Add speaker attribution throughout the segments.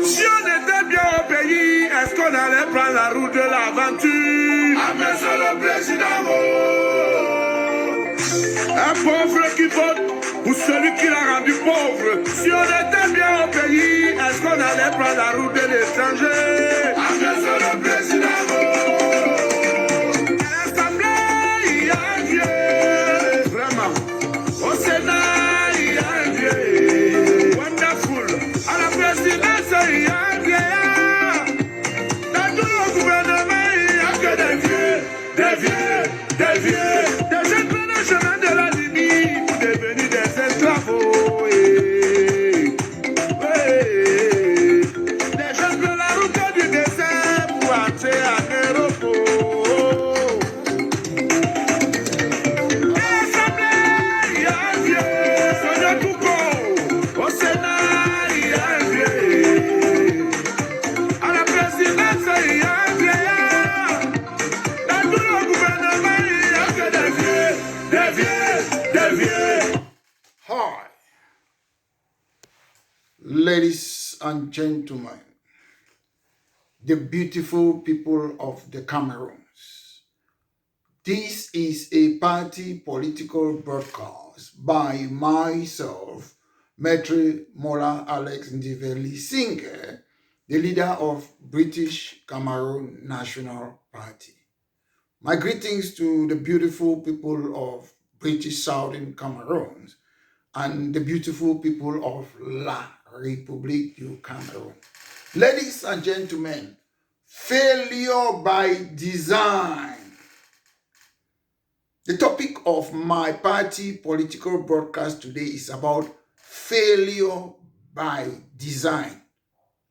Speaker 1: Si on était bien au pays, est-ce qu'on allait prendre la route de l'aventure? Ah, monsieur le président, un pauvre qui vote ou celui qui l'a rendu pauvre. Si on était bien au pays, est-ce qu'on allait prendre la route de l'étranger? Ah, monsieur le président, à l'Assemblée, il y a un Dieu. Vraiment. Au Sénat, il y a un Dieu. Wonderful. À la présidence, il y a un Dieu. Dans tout le gouvernement, il n'y a que des vieux, des vieux, des vieux. Des gens prennent le chemin de la limite pour devenir des esclaves. Des gens prennent la route du désert pour entrer en Europe.
Speaker 2: Hi, ladies and gentlemen, the beautiful people of the Cameroons. This is a party political broadcast by myself, Maitre Mola Alex Ndiveli Singer, the leader of British Cameroon National Party. My greetings to the beautiful people of British Southern Cameroon and the beautiful people of La République du Cameroon. Ladies and gentlemen, failure by design. The topic of my party political broadcast today is about failure by design.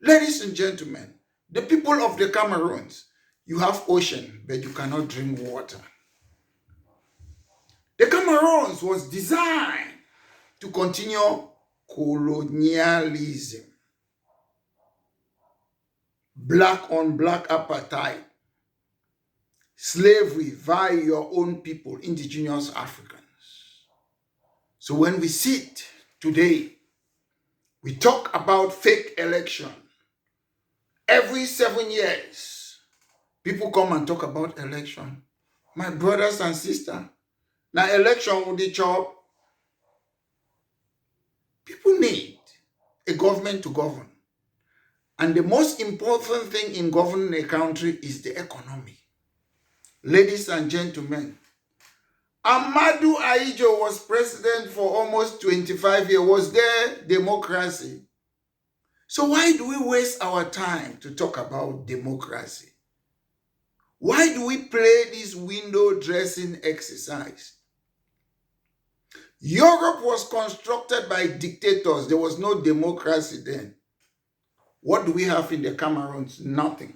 Speaker 2: Ladies and gentlemen, the people of the Cameroons, you have ocean, but you cannot drink water. The Cameroons was designed to continue colonialism, black on black apartheid, slavery via your own people, indigenous Africans. So when we sit today, we talk about fake election. Every 7 years, people come and talk about election. My brothers and sisters, now election will be chop. People need a government to govern. And the most important thing in governing a country is the economy. Ladies and gentlemen, Ahidjo was president for almost 25 years. Was there democracy? So why do we waste our time to talk about democracy? Why do we play this window dressing exercise? Europe was constructed by dictators. There was no democracy then. What do we have in the Cameroons? Nothing.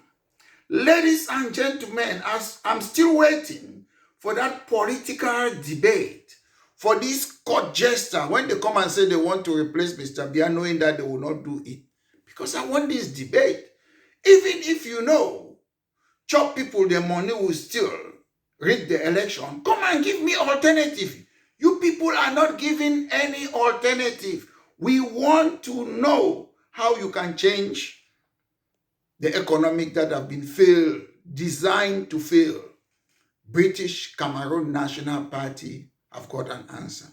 Speaker 2: Ladies and gentlemen, as I'm still waiting for that political debate, for this court jester, when they come and say they want to replace Mr. Biya, knowing that they will not do it. Because I want this debate. Even if you know, chop people, the money will still rig the election. Come and give me alternative. You people are not giving any alternative. We want to know how you can change the economic that have been failed, designed to fail. British Cameroon National Party have got an answer.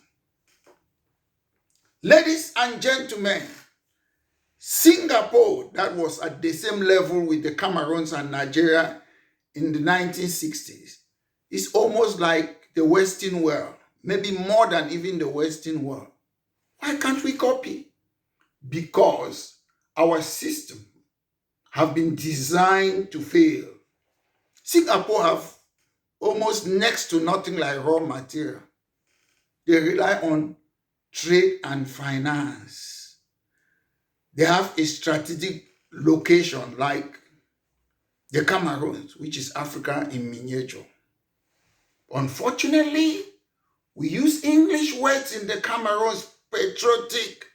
Speaker 2: Ladies and gentlemen, Singapore, that was at the same level with the Cameroons and Nigeria in the 1960s, is almost like the Western world, maybe more than even the Western world. Why can't we copy? Because our system have been designed to fail. Singapore have almost next to nothing like raw material. They rely on trade and finance. They have a strategic location like the Cameroons, which is Africa in miniature. Unfortunately, we use English words in the Cameroons, patriotic.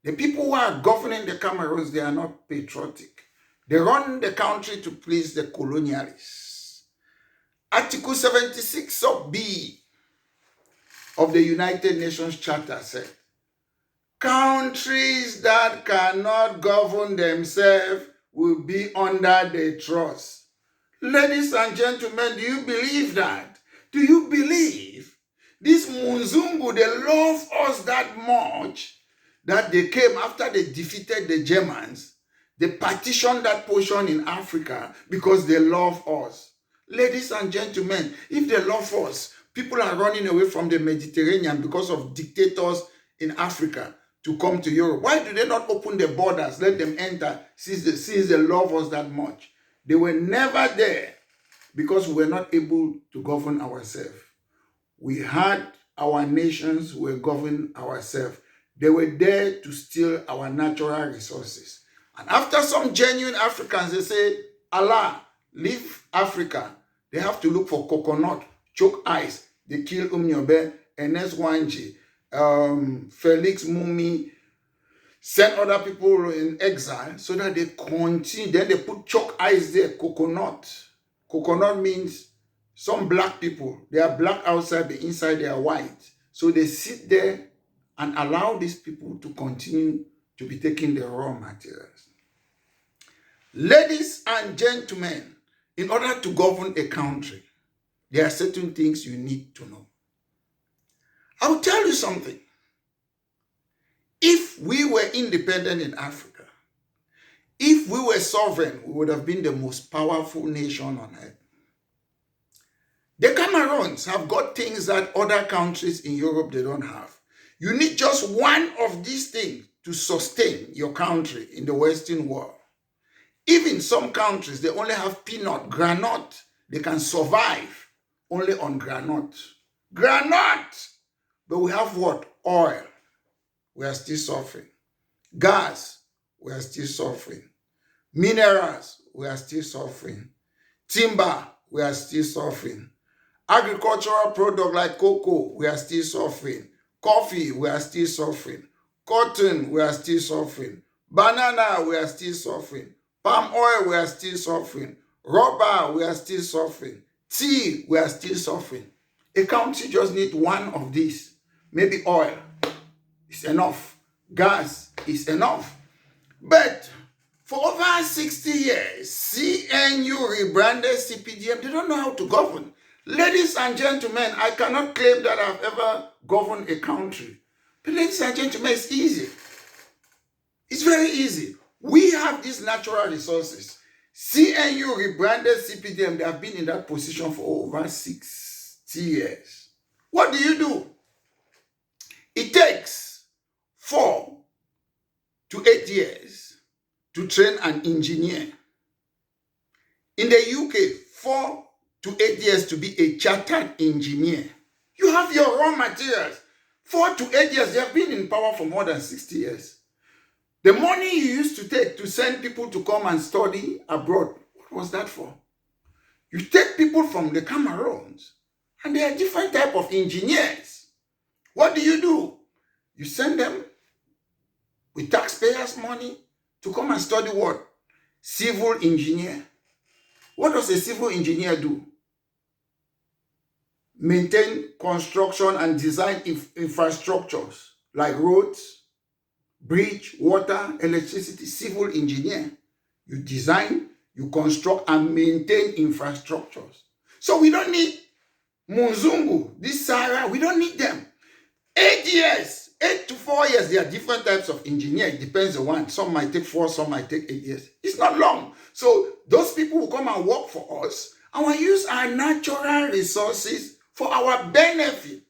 Speaker 2: The people who are governing the Cameroons, they are not patriotic. They run the country to please the colonialists. Article 76 sub B of the United Nations Charter said, Countries that cannot govern themselves will be under the trust. Ladies and gentlemen, do you believe that? Do you believe this Muzungu, they love us that much that they came after they defeated the Germans? They partitioned that portion in Africa because they love us. Ladies and gentlemen, if they love us, people are running away from the Mediterranean because of dictators in Africa to come to Europe. Why do they not open the borders, let them enter, since they love us that much? They were never there because we were not able to govern ourselves. We had our nations, we were governing ourselves. They were there to steal our natural resources. And after some genuine Africans, they say, Allah, leave Africa. They have to look for coconut, choke ice. They kill Umnyobe, Ernest Wanji, Felix Mumi, send other people in exile so that they continue. Then they put chalk ice there, coconut. Coconut means some black people, they are black outside, but inside they are white. So they sit there and allow these people to continue to be taking the raw materials. Ladies and gentlemen, in order to govern a country, there are certain things you need to know. I'll tell you something. If we were independent in Africa, if we were sovereign, we would have been the most powerful nation on earth. The Cameroons have got things that other countries in Europe, they don't have. You need just one of these things to sustain your country in the Western world. Even some countries, they only have peanut, granite. They can survive only on granite. Granite! But we have what? Oil. We are still suffering. Gas, we are still suffering. Minerals, we are still suffering. Timber, we are still suffering. Agricultural product like cocoa, we are still suffering. Coffee, we are still suffering. Cotton, we are still suffering. Banana, we are still suffering. Palm oil, we are still suffering. Rubber, we are still suffering. Tea, we are still suffering. A country just needs one of these. Maybe oil is enough. Gas is enough. But for over 60 years, CNU rebranded CPDM. They don't know how to govern. Ladies and gentlemen, I cannot claim that I've ever governed a country. But ladies and gentlemen, it's easy. It's very easy. We have these natural resources. CNU rebranded CPDM. They have been in that position for over 60 years. What do? It takes 4 to 8 years to train an engineer. In the UK, 4 to 8 years to be a chartered engineer. You have your raw materials. 4 to 8 years, they have been in power for more than 60 years. The money you used to take to send people to come and study abroad, what was that for? You take people from the Cameroons, and they are different type of engineers. What do? You send them with taxpayers' money to come and study what? Civil engineer. What does a civil engineer do? Maintain construction and design infrastructures like roads, bridge, water, electricity. Civil engineer. You design, you construct and maintain infrastructures. So we don't need Muzungu, this Sarah, we don't need them. 8 years, 8 to 4 years, there are different types of engineer. It depends on one. Some might take 4, some might take 8 years. It's not long. So those people will come and work for us, and we use our natural resources for our benefit,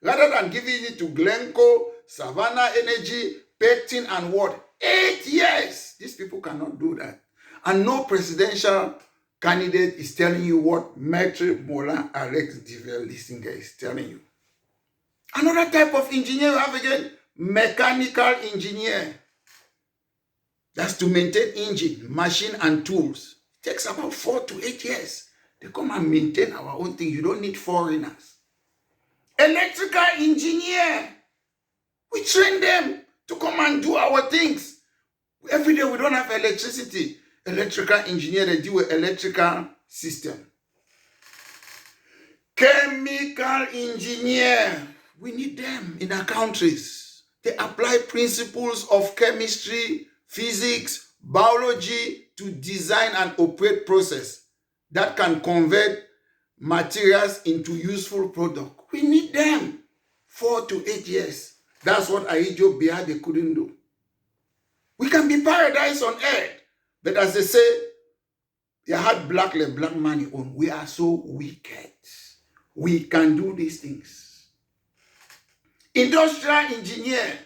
Speaker 2: rather than giving it to Glencoe, Savannah Energy, Pectin, and what? 8 years. These people cannot do that. And no presidential candidate is telling you what Maitre Mola Alex Divel Lissinger is telling you. Another type of engineer you have again, mechanical engineer. That's to maintain engine, machine, and tools. It takes about 4 to 8 years. They come and maintain our own thing. You don't need foreigners. Electrical engineer. We train them to come and do our things. Every day we don't have electricity. Electrical engineer, they deal with electrical system. Chemical engineer. We need them in our countries. They apply principles of chemistry, physics, biology to design and operate process that can convert materials into useful product. We need them 4 to 8 years. That's what Ahidjo, Biya, they couldn't do. We can be paradise on earth. But as they say, you had black money on. We are so wicked. We can do these things. Industrial engineer,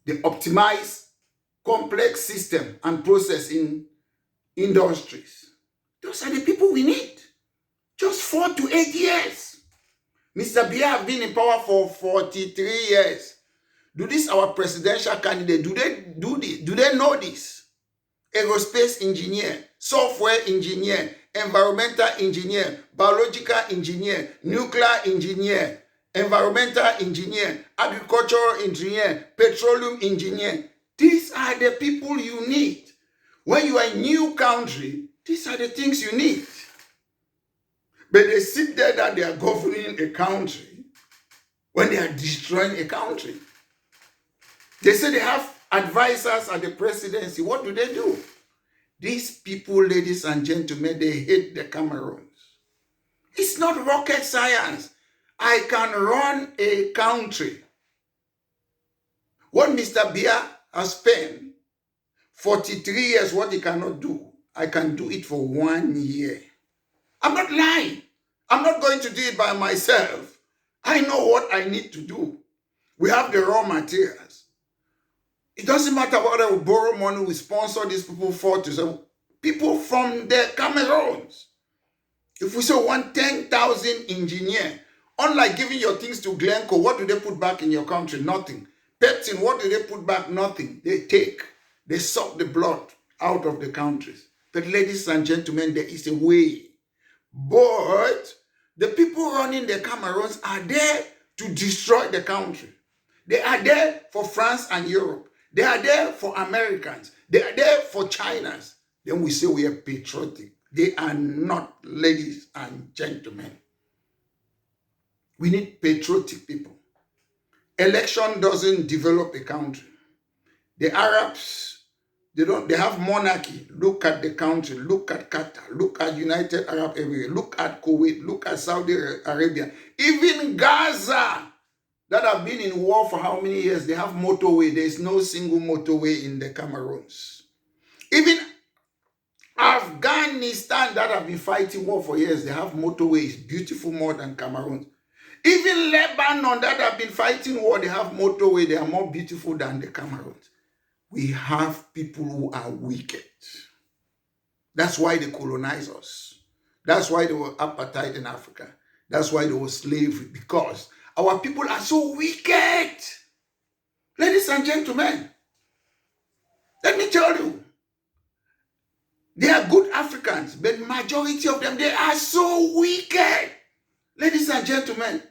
Speaker 2: they optimize complex system and process in industries. Those are the people we need. Just 4 to 8 years. Mr. Biya have been in power for 43 years. Do this our presidential candidate, do they know this? Aerospace engineer, software engineer, environmental engineer, biological engineer, nuclear engineer, environmental engineer, agricultural engineer, petroleum engineer. These are the people you need. When you are a new country, these are the things you need. But they sit there that they are governing a country when they are destroying a country. They say they have advisors at the presidency. What do? These people, ladies and gentlemen, they hate the Cameroons. It's not rocket science. I can run a country. What Mr. Biya has spent 43 years, what he cannot do, I can do it for 1 year. I'm not lying. I'm not going to do it by myself. I know what I need to do. We have the raw materials. It doesn't matter whether we borrow money, we sponsor these people people from the Cameroons. If we say 10,000 engineer, unlike giving your things to Glencoe, what do they put back in your country? Nothing. Pepsin, what do they put back? Nothing. They suck the blood out of the countries. But ladies and gentlemen, there is a way. But the people running the Cameroons are there to destroy the country. They are there for France and Europe. They are there for Americans. They are there for Chinas. Then we say we are patriotic. They are not, ladies and gentlemen. We need patriotic people. Election doesn't develop a country. The Arabs, they have monarchy. Look at the country. Look at Qatar. Look at United Arab Emirates. Look at Kuwait. Look at Saudi Arabia. Even Gaza, that have been in war for how many years? They have motorway. There is no single motorway in the Cameroons. Even Afghanistan, that have been fighting war for years, they have motorways, beautiful more than Cameroons. Even Lebanon, that have been fighting war, they have motorway, they are more beautiful than the Cameroons. We have people who are wicked. That's why they colonize us. That's why there was apartheid in Africa. That's why there was slavery, because our people are so wicked. Ladies and gentlemen, let me tell you, they are good Africans, but majority of them, they are so wicked. Ladies and gentlemen,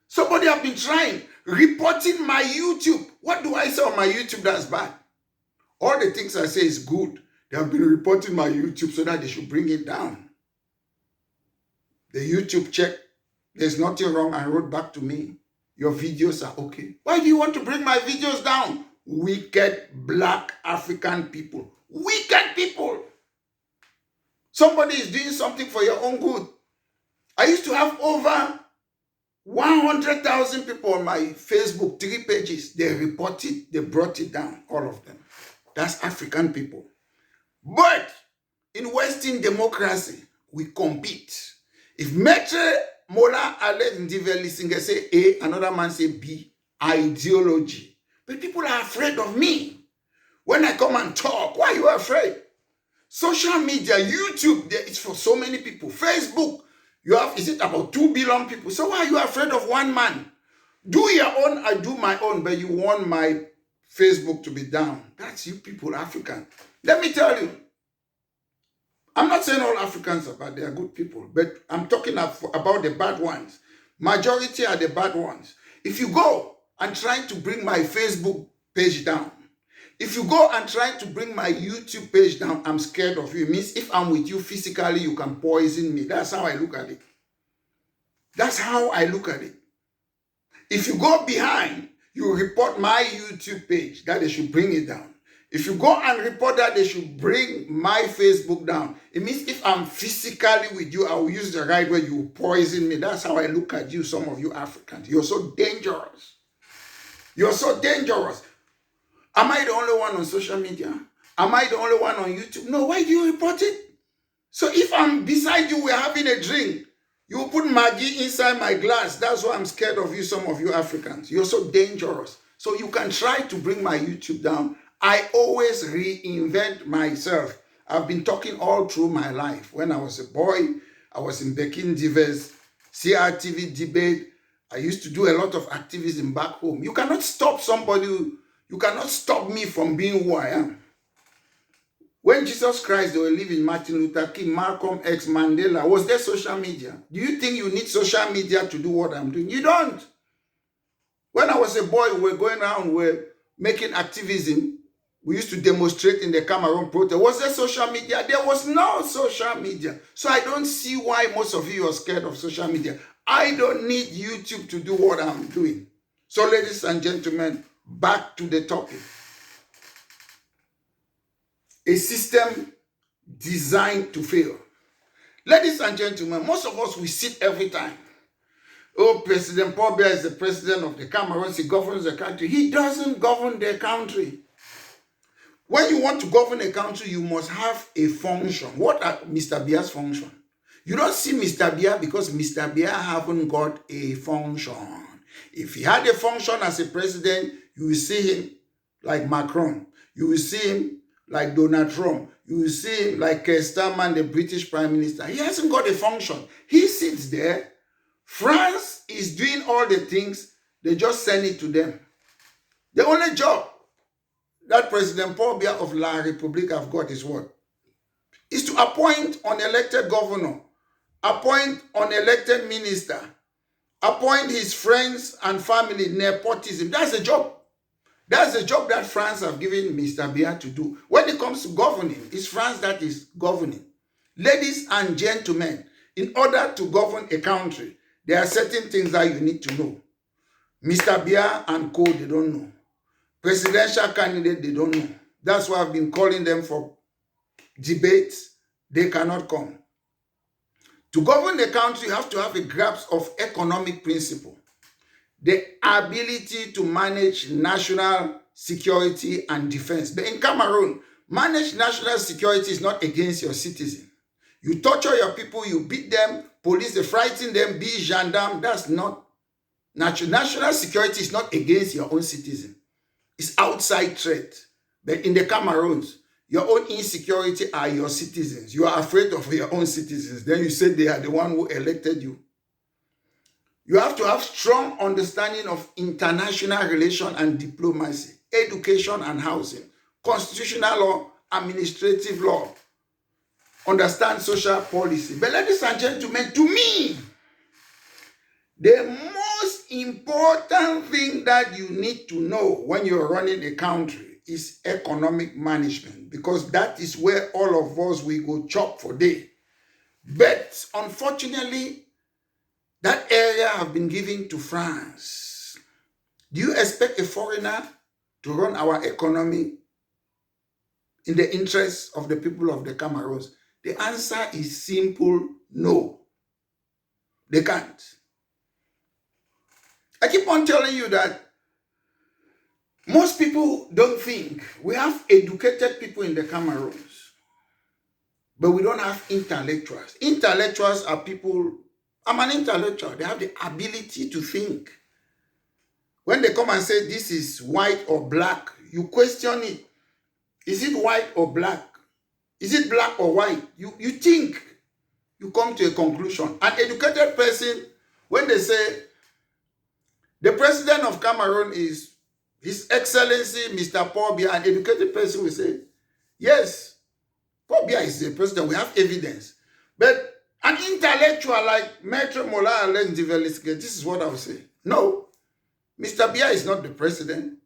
Speaker 2: somebody have been trying, reporting my YouTube. What do I say on my YouTube that's bad? All the things I say is good. They have been reporting my YouTube so that they should bring it down. The YouTube checked. There's nothing wrong and wrote back to me. Your videos are okay. Why do you want to bring my videos down? Wicked black African people. Wicked people. Somebody is doing something for your own good. I used to have over 100,000 people on my Facebook, 3 pages. They reported, they brought it down, all of them. That's African people. But in Western democracy, we compete. If Maitre Mola Alex Ndiveli Singer say A, another man say B, ideology. But people are afraid of me. When I come and talk, why are you afraid? Social media, YouTube, there is for so many people. Facebook, you have, is it about 2 billion people? So why are you afraid of one man? Do your own, I do my own, but you want my Facebook to be down. That's you people, African. Let me tell you, I'm not saying all Africans are bad, they are good people, but I'm talking about the bad ones. Majority are the bad ones. If you go and try to bring my Facebook page down, if you go and try to bring my YouTube page down, I'm scared of you. It means if I'm with you physically, you can poison me. That's how I look at it. That's how I look at it. If you go behind, you report my YouTube page, that they should bring it down. If you go and report that, they should bring my Facebook down. It means if I'm physically with you, I will use the right way. You poison me. That's how I look at you, some of you Africans. You're so dangerous. You're so dangerous. Am I the only one on social media? Am I the only one on YouTube? No, why do you report it? So if I'm beside you, we're having a drink. You put Maggi inside my glass. That's why I'm scared of you, some of you Africans. You're so dangerous. So you can try to bring my YouTube down. I always reinvent myself. I've been talking all through my life. When I was a boy, I was in Bekin Divers, CRTV debate. I used to do a lot of activism back home. You cannot stop somebody. You cannot stop me from being who I am. When Jesus Christ, they were living, Martin Luther King, Malcolm X, Mandela, was there social media? Do you think you need social media to do what I'm doing? You don't. When I was a boy, we were going around, we were making activism. We used to demonstrate in the Cameroon protest. Was there social media? There was no social media. So I don't see why most of you are scared of social media. I don't need YouTube to do what I'm doing. So ladies and gentlemen, back to the topic. A system designed to fail. Ladies and gentlemen, most of us, we sit every time. Oh, President Paul Biya is the president of the Cameroons. He governs the country. He doesn't govern the country. When you want to govern a country, you must have a function. What are Mr. Biya's function? You don't see Mr. Biya because Mr. Biya haven't got a function. If he had a function as a president, you will see him like Macron. You will see him like Donald Trump. You will see him like Keir Starmer, the British Prime Minister. He hasn't got a function. He sits there. France is doing all the things. They just send it to them. The only job that President Paul Biya of La République have got is what? Is to appoint unelected governor, appoint unelected minister, appoint his friends and family, nepotism. That's the job. That's the job that France have given Mr. Biya to do. When it comes to governing, it's France that is governing. Ladies and gentlemen, in order to govern a country, there are certain things that you need to know. Mr. Biya and co, they don't know. Presidential candidate, they don't know. That's why I've been calling them for debates. They cannot come. To govern the country, you have to have a grasp of economic principle. The ability to manage national security and defense. But in Cameroon, manage national security is not against your citizen. You torture your people, you beat them, police, they frighten them, be gendarme. That's not national. National security is not against your own citizen. It's outside threat. But in the Cameroons, your own insecurity are your citizens. You are afraid of your own citizens. Then you say they are the one who elected you. You have to have strong understanding of international relations and diplomacy, education and housing, constitutional law, administrative law, understand social policy. But ladies and gentlemen, to me, the most important thing that you need to know when you're running a country is economic management, because that is where all of us will go chop for day. But unfortunately, that area have been given to France. Do you expect a foreigner to run our economy in the interest of the people of the Cameroons? The answer is simple, no. They can't. I keep on telling you that most people don't think. We have educated people in the Cameroons, but we don't have intellectuals. Intellectuals are people. I'm an intellectual. They have the ability to think. When they come and say this is white or black, you question it. Is it white or black? Is it black or white? You think. You come to a conclusion. An educated person, when they say the president of Cameroon is His Excellency Mr. Paul Biya, an educated person will say, yes, Paul Biya is the president. We have evidence. But an intellectual like Maître Mola Alain Divelisque, this is what I would say. No, Mr. Biya is not the president.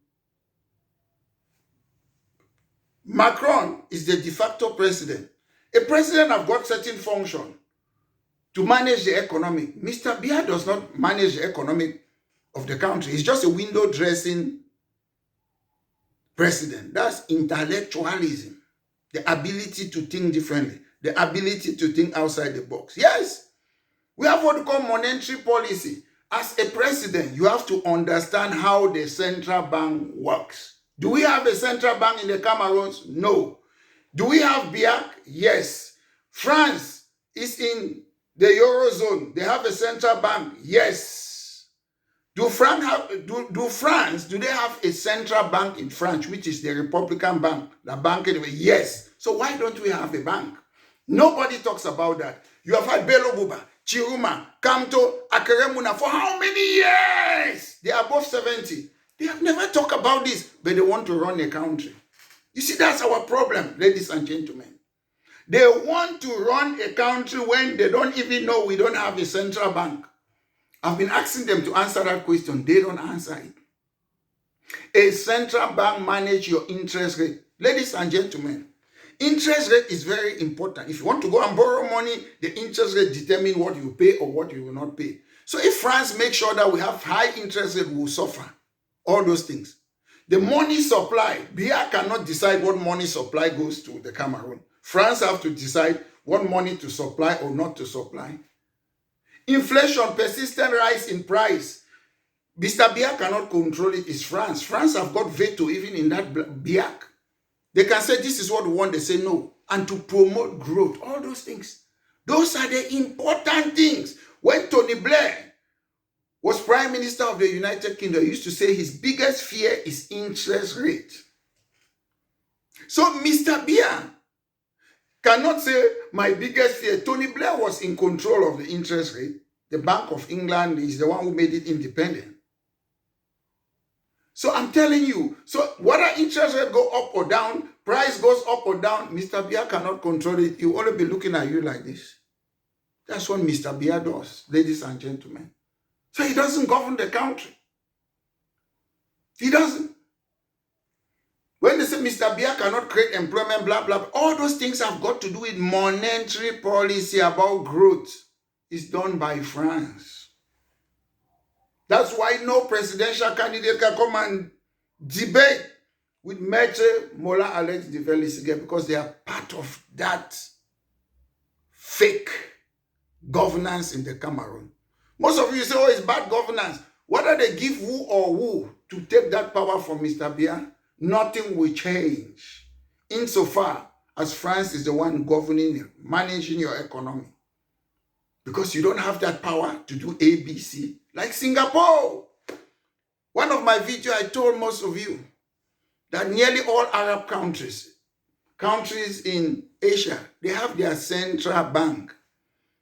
Speaker 2: Macron is the de facto president. A president have got certain function to manage the economic. Mr. Biya does not manage the economic of the country. He's just a window dressing president. That's intellectualism. The ability to think differently. The ability to think outside the box. Yes, we have what we call monetary policy. As a president, you have to understand how the central bank works. Do we have a central bank in the Cameroons? No. Do we have Biya? Yes. France is in the Eurozone. They have a central bank? Yes. Do they have a central bank in France, which is the Republican Bank? The bank anyway? Yes. So why don't we have a bank? Nobody talks about that. You have had Bello Buba, Chiruma, Kamto, Akeremuna for how many years? They are above 70. They have never talked about this, but they want to run a country. You see, that's our problem, ladies and gentlemen. They want to run a country when they don't even know we don't have a central bank. I've been asking them to answer that question. They don't answer it. A central bank manages your interest rate. Ladies and gentlemen, interest rate is very important. If you want to go and borrow money, the interest rate determines what you pay or what you will not pay. So if France makes sure that we have high interest rate, we will suffer. All those things. The money supply, Biya cannot decide what money supply goes to the Cameroon. France have to decide what money to supply or not to supply. Inflation, persistent rise in price. Mr. Biya cannot control it. It's France. France have got veto even in that Biya. They can say this is what we want. They say no. And to promote growth. All those things. Those are the important things. When Tony Blair was Prime Minister of the United Kingdom, he used to say his biggest fear is interest rate. So Mr. Biya cannot say my biggest fear. Tony Blair was in control of the interest rate. The Bank of England is the one who made it independent. So I'm telling you, so whether interest rate go up or down, price goes up or down, Mr. Biya cannot control it. He will only be looking at you like this. That's what Mr. Biya does, ladies and gentlemen. So he doesn't govern the country. He doesn't. When they say Mr. Biya cannot create employment, blah, blah, blah, all those things have got to do with monetary policy about growth. It's done by France. That's why no presidential candidate can come and debate with Maître Mola Alex de Vélisigé because they are part of that fake governance in the Cameroon. Most of you say, oh, it's bad governance. Whether they give who or who to take that power from Mr. Biya, nothing will change insofar as France is the one governing, managing your economy. Because you don't have that power to do ABC like Singapore. One of my videos, I told most of you that nearly all Arab countries in Asia, they have their central bank.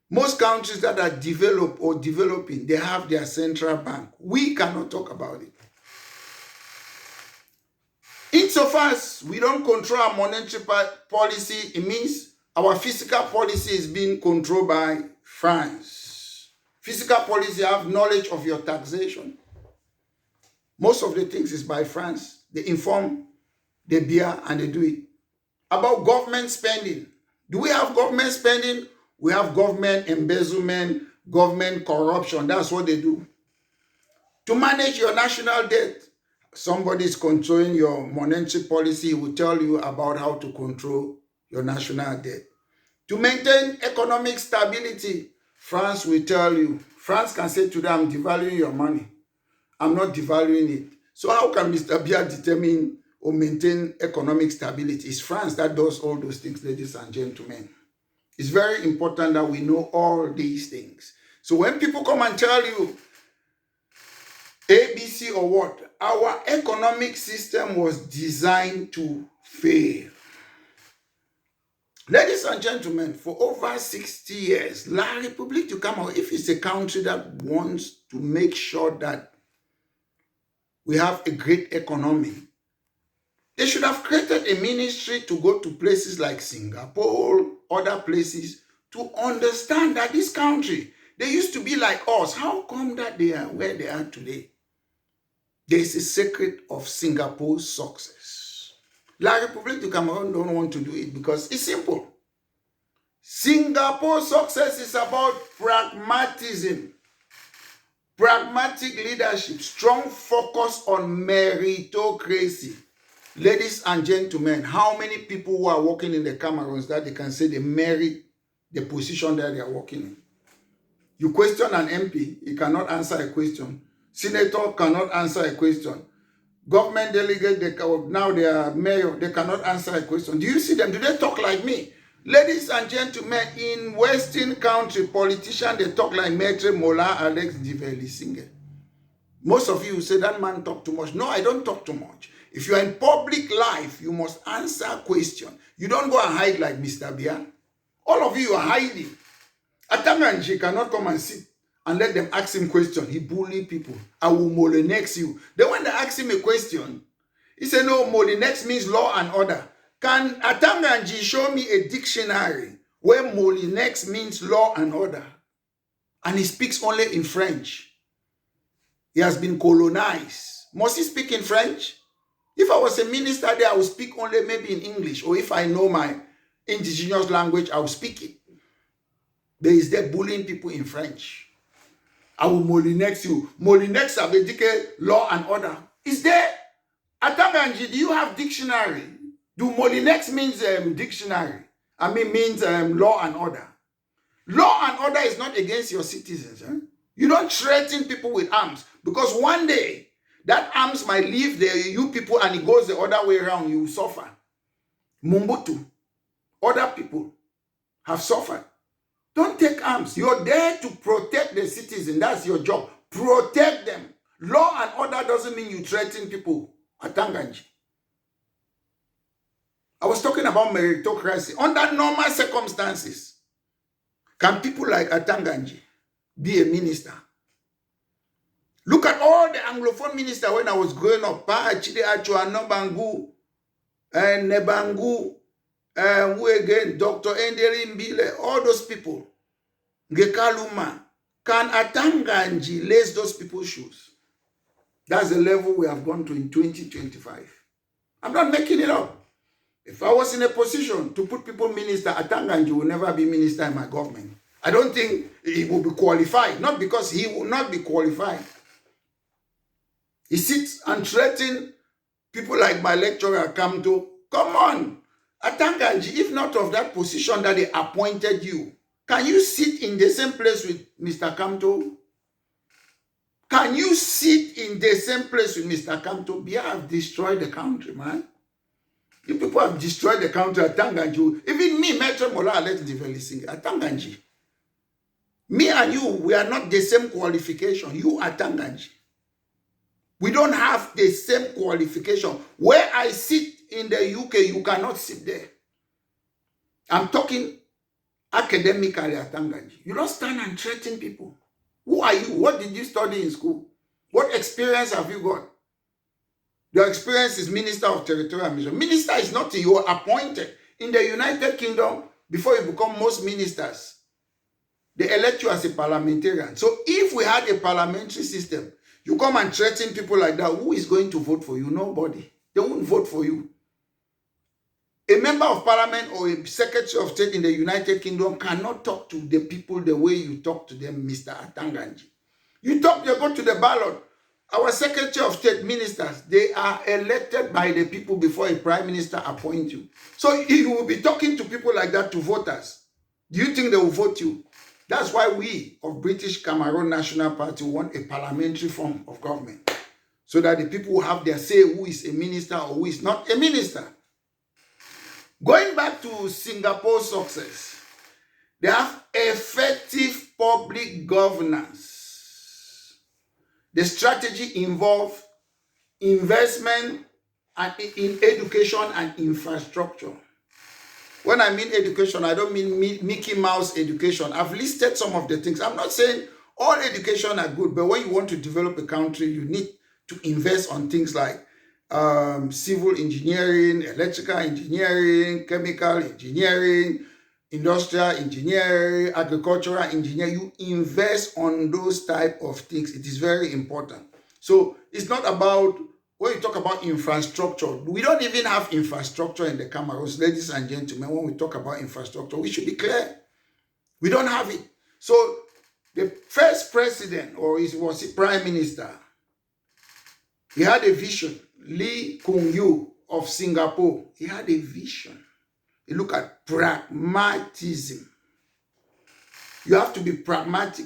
Speaker 2: Most countries that are developed or developing, they have their central bank. We cannot talk about it. Insofar as we don't control our monetary policy, it means our fiscal policy is being controlled by France. Fiscal policy have knowledge of your taxation. Most of the things is by France. They inform the Biya and they do it. About government spending. Do we have government spending? We have government embezzlement, government corruption. That's what they do. To manage your national debt, somebody is controlling your monetary policy. Will tell you about how to control your national debt. To maintain economic stability, France will tell you. France can say to them, I'm devaluing your money. I'm not devaluing it. So how can Mr. Biya determine or maintain economic stability? It's France that does all those things, ladies and gentlemen. It's very important that we know all these things. So when people come and tell you ABC or what, our economic system was designed to fail. Ladies and gentlemen, for over 60 years, La République du Cameroun, if it's a country that wants to make sure that we have a great economy, they should have created a ministry to go to places like Singapore, other places, to understand that this country, they used to be like us. How come that they are where they are today? There is a secret of Singapore's success. La République du Cameroun don't want to do it because it's simple. Singapore's success is about pragmatism. Pragmatic leadership, strong focus on meritocracy. Ladies and gentlemen, how many people who are working in the Cameroons that they can say they merit the position that they are working in? You question an MP, he cannot answer a question. Senator cannot answer a question. Government delegate, now they are mayor, they cannot answer a question. Do you see them? Do they talk like me? Ladies and gentlemen, in Western country, politicians, they talk like Maitre Mola Alex Diveli Singer. Most of you say that man talk too much. No, I don't talk too much. If you are in public life, you must answer question. You don't go and hide like Mr. Biya. All of you are hiding. Atanganji cannot come and sit and let them ask him question. He bully people. I will molinex you. Then when they ask him a question, he said, no, molinex means law and order. Can Atanganji show me a dictionary where molinex means law and order? And he speaks only in French. He has been colonized. Must he speak in French? If I was a minister there, I would speak only maybe in English. Or if I know my indigenous language, I will speak it. There is there bullying people in French. I will molinex you. Molinex abedike law and order. Is there? Atanganji, do you have dictionary? Do molinex means dictionary? I mean means law and order. Law and order is not against your citizens. Eh? You don't threaten people with arms. Because one day, that arms might leave you people and it goes the other way around. You will suffer. Mumbutu, other people have suffered. Don't take arms. You're there to protect the citizen. That's your job. Protect them. Law and order doesn't mean you threaten people. Atanganji. I was talking about meritocracy. Under normal circumstances, can people like Atanganji be a minister? Look at all the Anglophone ministers when I was growing up. Pa Achide Achua, Nobangu, and Nebangu, who again, Dr. Enderi Mbile, all those people. Ngekaluma. Can Atanganji lace those people's shoes? That's the level we have gone to in 2025. I'm not making it up. If I was in a position to put people minister, Atanganji will never be minister in my government. I don't think he will be qualified. Not because he will not be qualified. He sits and threatens people like my lecturer Kamto. Come on. Atanganji, if not of that position that they appointed you, can you sit in the same place with Mr. Kamto? Can you sit in the same place with Mr. Kamto? Biya have destroyed the country, man. You people have destroyed the country. Atanganji. Even me, Metro Mola, let's develop Atanganji. Me and you, we are not the same qualification. You are Atanganji. We don't have the same qualification. Where I sit in the UK, you cannot sit there. I'm talking academically at Atanganji. You don't stand and threaten people. Who are you? What did you study in school? What experience have you got? Your experience is Minister of Territorial Mission. Minister is nothing. You are appointed. In the United Kingdom, before you become most ministers, they elect you as a parliamentarian. So if we had a parliamentary system, you come and threaten people like that, who is going to vote for you? Nobody. They won't vote for you. A member of parliament or a secretary of state in the United Kingdom cannot talk to the people the way you talk to them, Mr. Atanganji. You go to the ballot. Our secretary of state ministers, they are elected by the people before a prime minister appoints you. So you will be talking to people like that to voters. Do you think they will vote you? That's why we of British Cameroon National Party want a parliamentary form of government. So that the people will have their say who is a minister or who is not a minister. Going back to Singapore's success, they have effective public governance. The strategy involves investment in education and infrastructure. When I mean education, I don't mean Mickey Mouse education. I've listed some of the things. I'm not saying all education are good, but when you want to develop a country, you need to invest on things like civil engineering, electrical engineering, chemical engineering, industrial engineering, agricultural engineering. You invest on those type of things. It is very important. So it's not about, when you talk about infrastructure, we don't even have infrastructure in the Cameroons, ladies and gentlemen. When we talk about infrastructure, we should be clear. We don't have it. So The first president, or was he prime minister, he had a vision. Lee Kuan Yew of Singapore, he had a vision. He looked at pragmatism. You have to be pragmatic.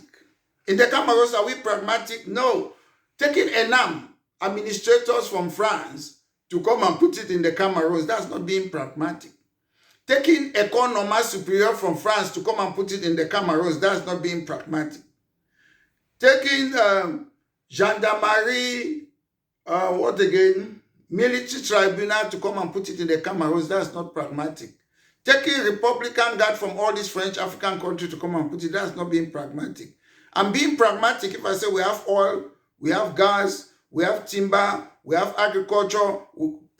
Speaker 2: In the Cameroons, are we pragmatic? No. Taking ENAM, administrators from France, to come and put it in the Cameroons, that's not being pragmatic. Taking École Normale Supérieure from France to come and put it in the Cameroons, that's not being pragmatic. Taking gendarmerie, military tribunal to come and put it in the Cameroons, that's not pragmatic. Taking Republican Guard from all these French African countries to come and put it, that's not being pragmatic. And being pragmatic, if I say we have oil, we have gas, we have timber, we have agricultural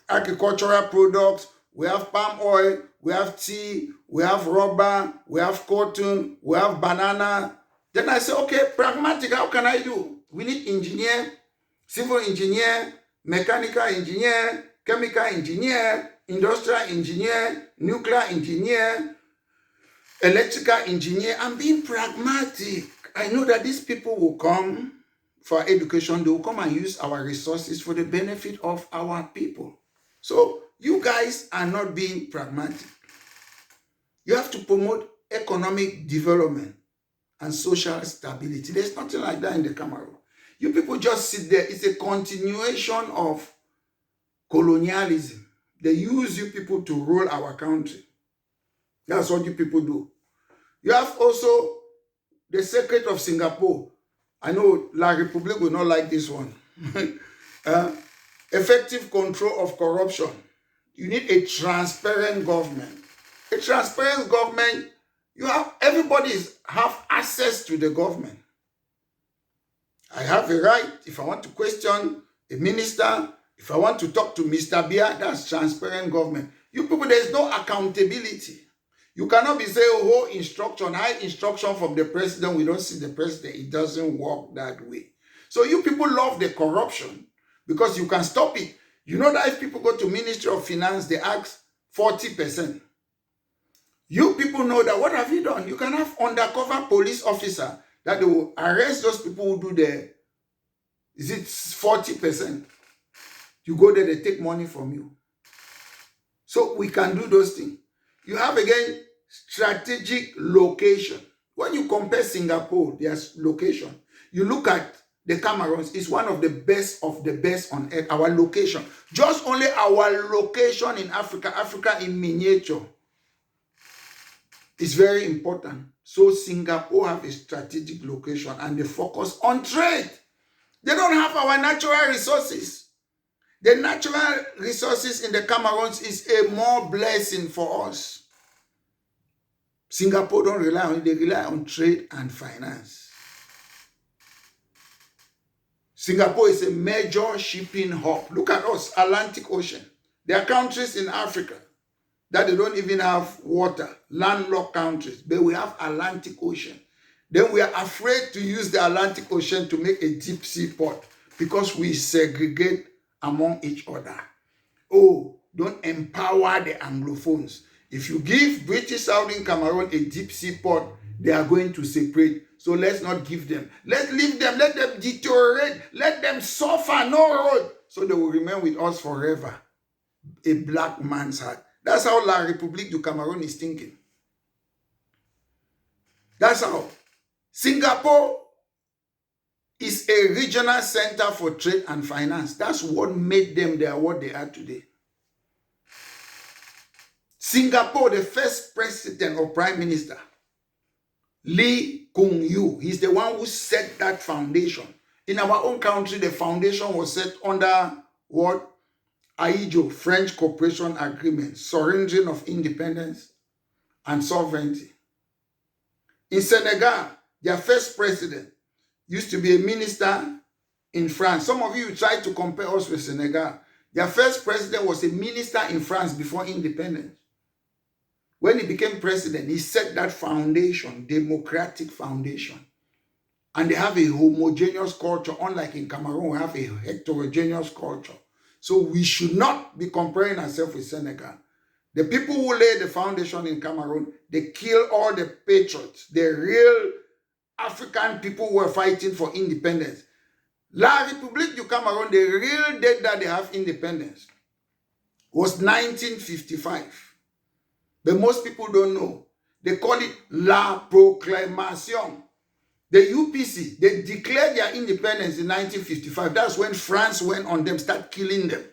Speaker 2: products, we have palm oil, we have tea, we have rubber, we have cotton, we have banana. Then I say, okay, pragmatic, how can I do? We need engineer, civil engineer, mechanical engineer, chemical engineer, industrial engineer, nuclear engineer, electrical engineer. I'm being pragmatic. I know that these people will come for education. They will come and use our resources for the benefit of our people. So you guys are not being pragmatic. You have to promote economic development and social stability. There's nothing like that in the Cameroon. You people just sit there. It's a continuation of colonialism. They use you people to rule our country. That's what you people do. You have also the secret of Singapore. I know La République will not like this one. Effective control of corruption. You need a transparent government. A transparent government, everybody have access to the government. I have a right, if I want to question a minister, if I want to talk to Mr. Biya, that's transparent government. You people, there's no accountability. You cannot be saying, oh, instruction, high instruction from the president, we don't see the president. It doesn't work that way. So you people love the corruption because you can stop it. You know that if people go to Ministry of Finance, they ask 40%. You people know that. What have you done? You can have undercover police officer that they will arrest those people who do is it 40%? You go there, they take money from you. So we can do those things. You have, again, strategic location. When you compare Singapore, their location, you look at the Cameroons, it's one of the best on earth, our location. Just only our location in Africa, Africa in miniature, is very important. So Singapore have a strategic location and they focus on trade. They don't have our natural resources. The natural resources in the Cameroons is a more blessing for us. Singapore don't rely on it, they rely on trade and finance. Singapore is a major shipping hub. Look at us, Atlantic Ocean. There are countries in Africa that they don't even have water, landlocked countries, but we have Atlantic Ocean. Then we are afraid to use the Atlantic Ocean to make a deep sea port because we segregate among each other. Oh, don't empower the Anglophones. If you give British Southern Cameroon a deep sea port, they are going to separate. So let's not give them. Let's leave them. Let them deteriorate. Let them suffer. No road. So they will remain with us forever. A black man's heart. That's how La République du Cameroun is thinking. That's how. Singapore is a regional center for trade and finance. That's what made them what they are today. Singapore, the first president or prime minister, Lee Kuan Yew, he's the one who set that foundation. In our own country, the foundation was set under what? Ahidjo, French Cooperation Agreement, surrendering of independence and sovereignty. In Senegal, their first president used to be a minister in France. Some of you tried to compare us with Senegal. Their first president was a minister in France before independence. When he became president, he set that foundation, democratic foundation. And they have a homogeneous culture, unlike in Cameroon, we have a heterogeneous culture. So we should not be comparing ourselves with Senegal. The people who laid the foundation in Cameroon, they kill all the patriots, the real African people were fighting for independence. La République du Cameroun, the real date that they have independence, was 1955. But most people don't know. They call it La Proclamation. The UPC, they declared their independence in 1955. That's when France went on them, start killing them.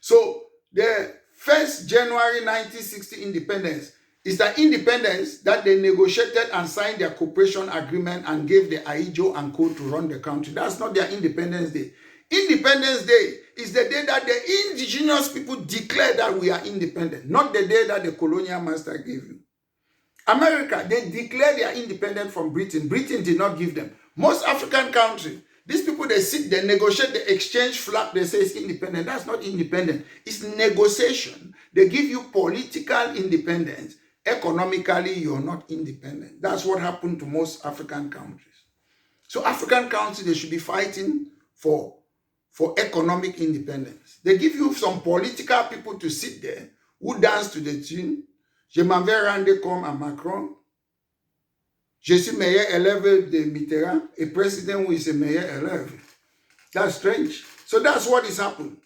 Speaker 2: So the 1st January 1960 independence is the independence that they negotiated and signed their cooperation agreement and gave the Ahidjo and co to run the country. That's not their Independence Day. Independence Day is the day that the indigenous people declare that we are independent, not the day that the colonial master gave you. America, they declared they are independent from Britain. Britain did not give them. Most African countries, these people, they sit, they negotiate, they exchange flag, they say it's independent. That's not independent. It's negotiation. They give you political independence. Economically, you're not independent. That's what happened to most African countries. So African countries, they should be fighting for economic independence. They give you some political people to sit there who dance to the tune. Je m'en vais rendre comme à Macron. Je suis meilleur élève de Mitterrand, a president who is a meilleur élève. That's strange. So that's what is happening.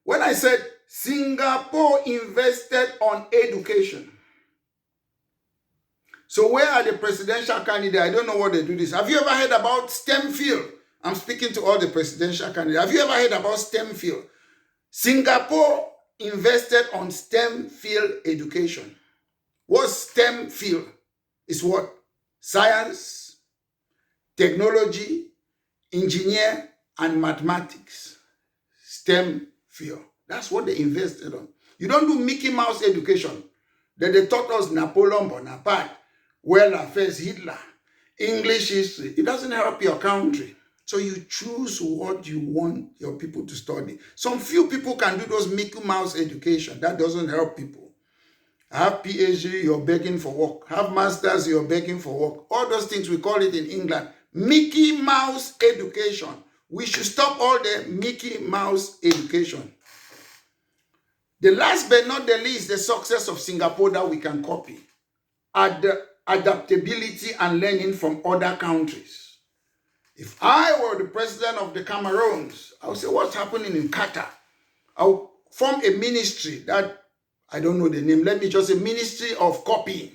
Speaker 2: When I said Singapore invested on education. So where are the presidential candidates? I don't know what they do this. Have you ever heard about STEM field? I'm speaking to all the presidential candidates. Have you ever heard about STEM field? Singapore invested on STEM field education. What's STEM field? Is what? Science, technology, engineer, and mathematics. STEM field. That's what they invested on. You don't do Mickey Mouse education. That they taught us Napoleon Bonaparte, Weller, first Hitler, English history. It doesn't help your country. So you choose what you want your people to study. Some few people can do those Mickey Mouse education. That doesn't help people. Have PhD, you're begging for work. Have masters, you're begging for work. All those things, we call it in England, Mickey Mouse education. We should stop all the Mickey Mouse education. The last but not the least, the success of Singapore that we can copy are the adaptability and learning from other countries. If I were the president of the Cameroons, I would say, what's happening in Qatar? I'll form a ministry that, I don't know the name, let me just say Ministry of Copying.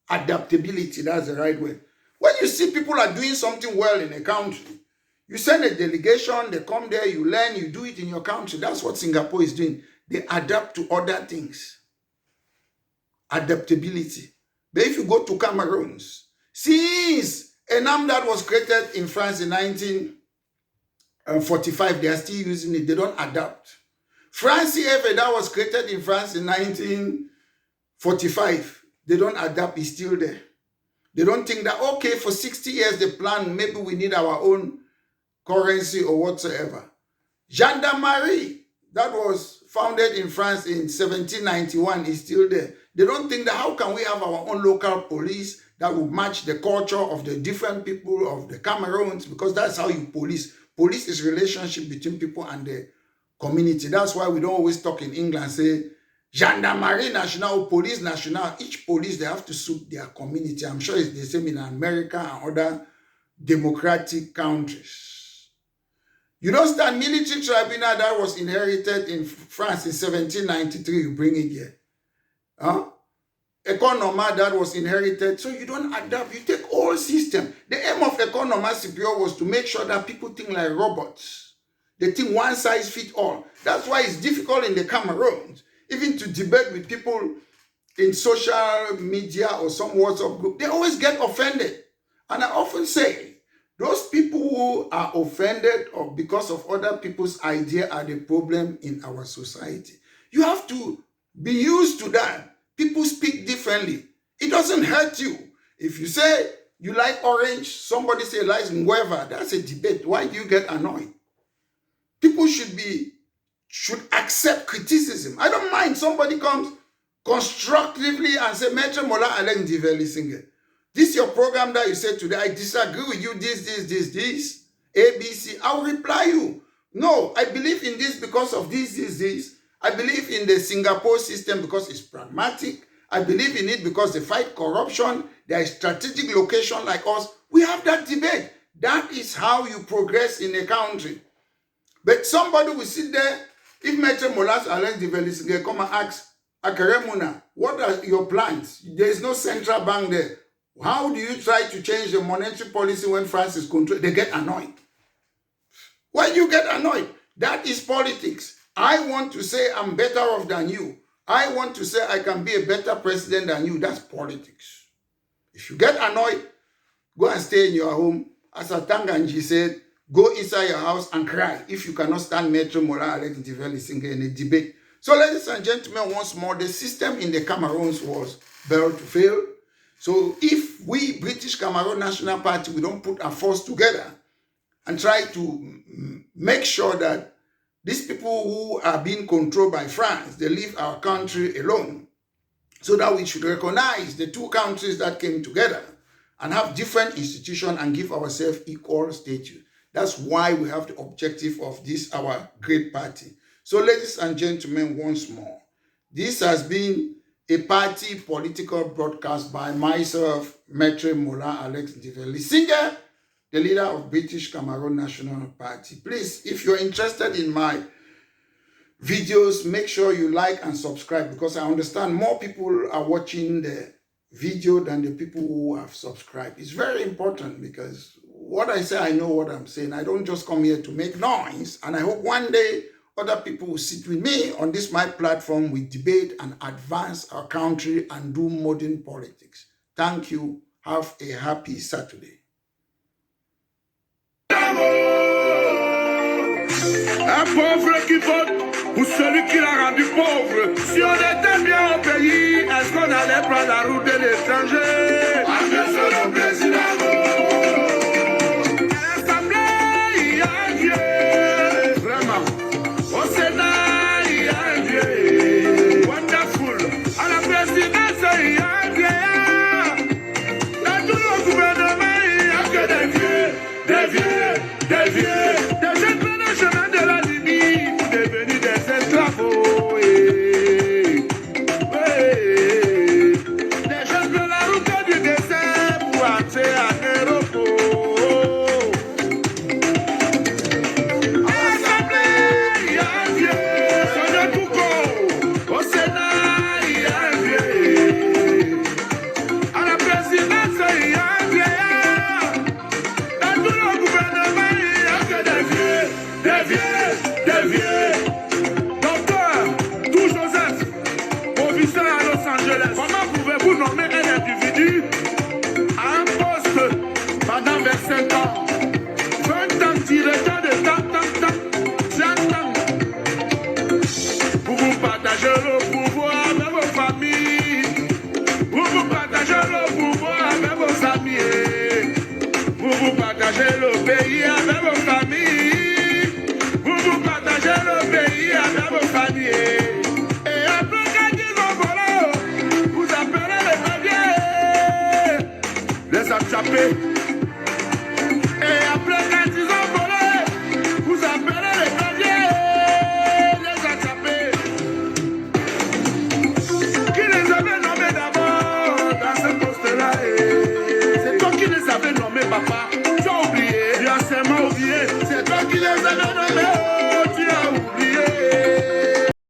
Speaker 2: Adaptability, that's the right word. When you see people are doing something well in a country, you send a delegation, they come there, you learn, you do it in your country. That's what Singapore is doing. They adapt to other things. Adaptability. But if you go to Cameroons, since a name that was created in France in 1945, they are still using it. They don't adapt. France CFA that was created in France in 1945, they don't adapt. It's still there. They don't think that, okay, for 60 years the plan, maybe we need our own currency or whatsoever. Gendarmerie that was founded in France in 1791 is still there. They don't think that how can we have our own local police that will match the culture of the different people of the Cameroons, because that's how you police. Police is relationship between people and the community. That's why we don't always talk in England, say Gendarmerie Nationale, Police Nationale. Each police, they have to suit their community. I'm sure it's the same in America and other democratic countries. You don't start military tribunal that was inherited in France in 1793, you bring it here. Economa that was inherited, so you don't adapt, you take all system. The aim of Economa Superior was to make sure that people think like robots. They think one size fits all. That's why it's difficult in the Cameroons, even to debate with people in social media or some WhatsApp group. They always get offended. And I often say, those people who are offended or because of other people's idea are the problem in our society. You have to be used to that. People speak differently. It doesn't hurt you. If you say you like orange, somebody say likes guava, that's a debate. Why do you get annoyed? People should accept criticism. I don't mind somebody comes constructively and say, Maître Mola Alain Diveli Singer, this is your program that you said today, I disagree with you, this, A, B, C. I will reply you. No, I believe in this because of this. I believe in the Singapore system because it's pragmatic. I believe in it because they fight corruption. There is strategic location like us. We have that debate. That is how you progress in a country. But somebody will sit there, if Maitre Molas Alain Divelisige come and ask, Akaremuna, what are your plans? There is no central bank there. How do you try to change the monetary policy when France is controlled? They get annoyed. Why you get annoyed? That is politics. I want to say I'm better off than you. I want to say I can be a better president than you. That's politics. If you get annoyed, go and stay in your home. As Atanganji said, go inside your house and cry if you cannot stand Metro Mola Alex Divelisige in a debate. So ladies and gentlemen, once more, the system in the Cameroons was built to fail. So if we, British Cameroon National Party, we don't put our force together and try to make sure that these people who are being controlled by France, they leave our country alone, so that we should recognize the two countries that came together and have different institutions and give ourselves equal status. That's why we have the objective of this, our great party. So ladies and gentlemen, once more, this has been a party political broadcast by myself, Maitre Mola Alex Divelisige, the leader of British Cameroon National Party. Please, if you're interested in my videos, make sure you like and subscribe, because I understand more people are watching the video than the people who have subscribed. It's very important, because what I say, I know what I'm saying. I don't just come here to make noise, and I hope one day other people will sit with me on this my platform. We debate and advance our country and do modern politics. Thank you. Have a happy Saturday.
Speaker 1: Un pauvre qui vote pour celui qui l'a rendu pauvre. Si on était bien au pays, est-ce qu'on allait prendre la route de l'étranger? Attention au président. À l'Assemblée, il y a un Dieu. Vraiment. Au Sénat, il y a un Dieu. Wonderful. À la présidence, il y a un Dieu. Dans tout le gouvernement, il n'y a que des vieux. Des vieux. Des vieux. Des jeunes prennent le chemin de la Libye pour devenir des esclavos. Des jeunes prennent la route du désert pour entrer en Europe. À l'Assemblée, il y a un vieux. Sonia Touko. Au Sénat, il y a un vieux. À la présidence, il y a un vieillard. Dans tout le gouvernement, il n'y a que des vieux. Des vieux, des vieux. Docteur, tout Joseph, professeur à Los Angeles. Comment pouvez-vous nommer un individu à un poste pendant 25 ans? 20 ans, directeur de tant. Vous partagez le pouvoir avec vos familles. Vous partagez le pouvoir avec vos amis. Vous partagez le pays.